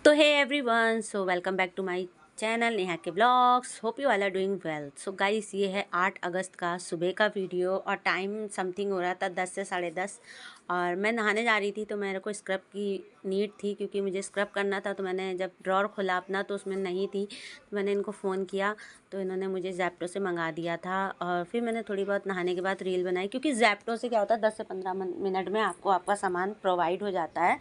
तो hey everyone, so welcome back to my channel Neha के blogs. Hope you all are doing well. So guys, ये है 8 अगस्त का सुबह का वीडियो और टाइम समथिंग हो रहा था 10 से 10:30 और मैं नहाने जा रही थी। तो मेरे को स्क्रब की नीड थी क्योंकि मुझे स्क्रब करना था। तो मैंने जब ड्रॉर खोला अपना तो उसमें नहीं थी, तो मैंने इनको फ़ोन किया तो इन्होंने मुझे ज़ेप्टो से मंगा दिया था। और फिर मैंने थोड़ी बहुत नहाने के बाद रील बनाई, क्योंकि ज़ेप्टो से क्या होता है 10 से 15 मिनट में आपको आपका सामान प्रोवाइड हो जाता है।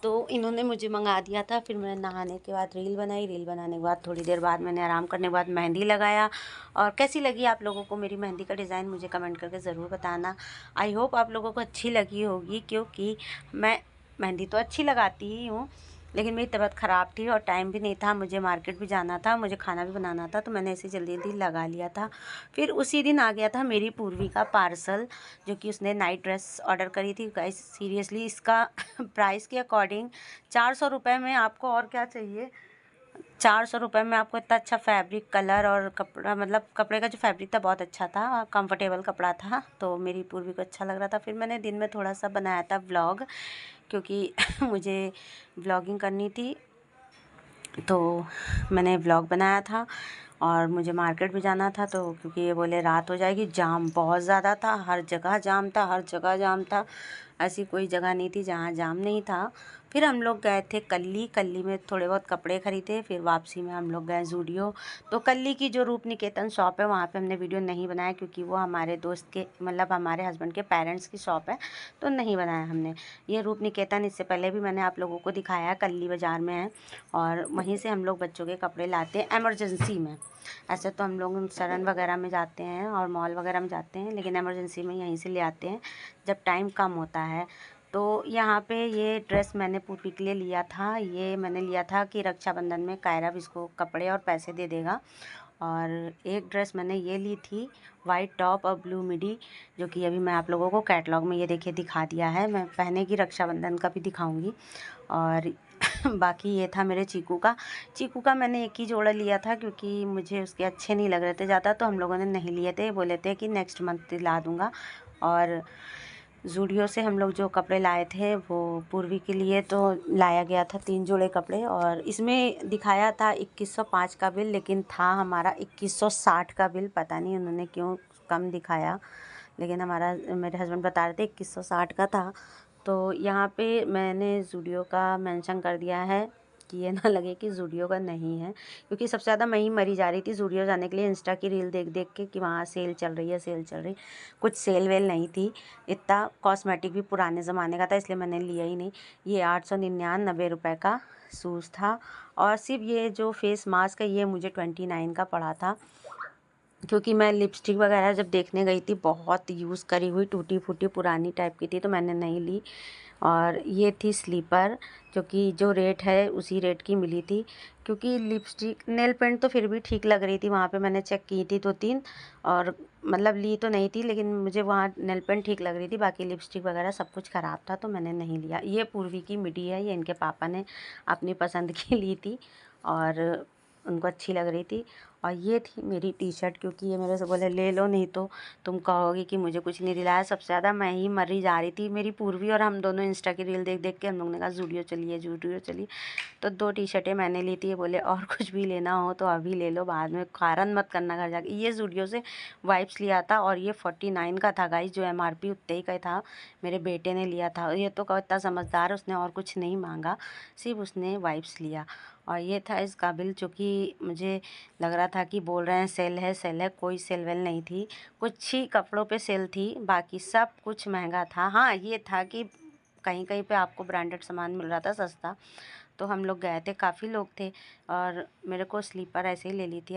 तो इन्होंने मुझे मंगा दिया था। फिर मैं नहाने के बाद रील बनाई। रील बनाने के बाद थोड़ी देर बाद मैंने आराम करने के बाद मेहंदी लगाया। और कैसी लगी आप लोगों को मेरी मेहंदी का डिज़ाइन मुझे कमेंट करके ज़रूर बताना। आई होप आप लोगों को अच्छी लगी होगी, क्योंकि मैं मेहंदी तो अच्छी लगाती ही हूँ, लेकिन मेरी तबीयत ख़राब थी और टाइम भी नहीं था। मुझे मार्केट भी जाना था, मुझे खाना भी बनाना था, तो मैंने इसे जल्दी जल्दी लगा लिया था। फिर उसी दिन आ गया था मेरी पूर्वी का पार्सल, जो कि उसने नाइट ड्रेस ऑर्डर करी थी। गाइस सीरियसली इसका प्राइस के अकॉर्डिंग 400 रुपये में आपको और क्या चाहिए। 400 रुपये में आपको इतना अच्छा फैब्रिक, कलर और कपड़ा, मतलब कपड़े का जो फैब्रिक था बहुत अच्छा था और कंफर्टेबल कपड़ा था। तो मेरी पूर्वी को अच्छा लग रहा था। फिर मैंने दिन में थोड़ा सा बनाया था व्लॉग, क्योंकि मुझे व्लॉगिंग करनी थी। तो मैंने व्लॉग बनाया था और मुझे मार्केट भी जाना था। तो क्योंकि ये बोले रात हो जाएगी, जाम बहुत ज़्यादा था, हर जगह जाम था, हर जगह जाम था। ऐसी कोई जगह नहीं थी जहाँ जाम नहीं था। फिर हम लोग गए थे कल्ली। कल्ली में थोड़े बहुत कपड़े ख़रीदे। फिर वापसी में हम लोग गए ज़ूडियो। तो कल्ली की जो रूप निकेतन शॉप है वहाँ पे हमने वीडियो नहीं बनाया, क्योंकि वो हमारे दोस्त के, मतलब हमारे हस्बैंड के पेरेंट्स की शॉप है, तो नहीं बनाया हमने। ये रूप निकेतन इससे पहले भी मैंने आप लोगों को दिखाया है, कल्ली बाज़ार में है। और वहीं से हम लोग बच्चों के कपड़े लाते हैं एमरजेंसी में। ऐसे तो हम लोग सरन वगैरह में जाते हैं और मॉल वगैरह में जाते हैं, लेकिन एमरजेंसी में यहीं से ले आते हैं जब टाइम कम होता है। तो यहाँ पे ये ड्रेस मैंने पूर्वी के लिए लिया था। ये मैंने लिया था कि रक्षाबंधन में कायरव इसको कपड़े और पैसे दे देगा। और एक ड्रेस मैंने ये ली थी, वाइट टॉप और ब्लू मिडी, जो कि अभी मैं आप लोगों को कैटलॉग में ये देखिए दिखा दिया है। मैं पहनेगी रक्षाबंधन का भी दिखाऊंगी। और बाकी ये था मेरे चीकू का। चीकू का मैंने एक ही जोड़ा लिया था, क्योंकि मुझे उसके अच्छे नहीं लग रहे थे ज़्यादा, तो हम लोगों ने नहीं लिए थे। बोले थे कि नेक्स्ट मंथ दिला दूँगा। और ज़ूडियो से हम लोग जो कपड़े लाए थे वो पूर्वी के लिए तो लाया गया था 3 जोड़े कपड़े। और इसमें दिखाया था 2105 का बिल, लेकिन था हमारा 2160 का बिल। पता नहीं उन्होंने क्यों कम दिखाया, लेकिन मेरे हस्बैंड बता रहे थे 2160 का था। तो यहाँ पे मैंने ज़ूडियो का मेंशन कर दिया है कि ये ना लगे कि ज़ूडियो का नहीं है, क्योंकि सबसे ज़्यादा मैं ही मरी जा रही थी ज़ूडियो जाने के लिए, इंस्टा की रील देख देख के कि वहाँ सेल चल रही है, सेल चल रही। कुछ सेल वेल नहीं थी। इतना कॉस्मेटिक भी पुराने ज़माने का था, इसलिए मैंने लिया ही नहीं। ये 899 रुपये का शूज़ था। और सिर्फ ये जो फेस मास्क है ये मुझे 29 का पड़ा था, क्योंकि मैं लिपस्टिक वगैरह जब देखने गई थी बहुत यूज़ करी हुई टूटी फूटी पुरानी टाइप की थी, तो मैंने नहीं ली। और ये थी स्लीपर, जो कि जो रेट है उसी रेट की मिली थी। क्योंकि लिपस्टिक, नेल पेंट तो फिर भी ठीक लग रही थी, वहाँ पे मैंने चेक की थी 2-3, और मतलब ली तो नहीं थी, लेकिन मुझे वहाँ नेल पेंट ठीक लग रही थी। बाकी लिपस्टिक वगैरह सब कुछ ख़राब था, तो मैंने नहीं लिया। ये पूर्वी की मिडी है, ये इनके पापा ने अपनी पसंद की ली थी और उनको अच्छी लग रही थी। और ये थी मेरी टी शर्ट, क्योंकि ये मेरे से बोले ले लो, नहीं तो तुम कहोगी कि मुझे कुछ नहीं दिलाया। सबसे ज़्यादा मैं ही मरी जा रही थी। मेरी पूर्वी और हम दोनों इंस्टा की रील देख देख के हम लोग ने कहा ज़ूडियो चलिए, ज़ूडियो चलिए। तो 2 टी शर्टें मैंने ली थी। ये बोले और कुछ भी लेना हो तो अभी ले लो, बाद में कारण मत करना घर जाके। ये ज़ूडियो से वाइप्स लिया था और ये 49 का था गाइस, जो MRP उतने ही का था। मेरे बेटे ने लिया था। ये तो इतना समझदार, उसने और कुछ नहीं मांगा, सिर्फ उसने वाइप्स लिया। और ये था इसका बिल, जो कि मुझे लग रहा था कि बोल रहे हैं सेल है, सेल है। कोई सेल वेल नहीं थी। कुछ ही कपड़ों पे सेल थी, बाकी सब कुछ महंगा था। हाँ, ये था कि कहीं कहीं पे आपको ब्रांडेड सामान मिल रहा था सस्ता। तो हम लोग गए थे, काफ़ी लोग थे, और मेरे को स्लीपर ऐसे ही ले ली थी।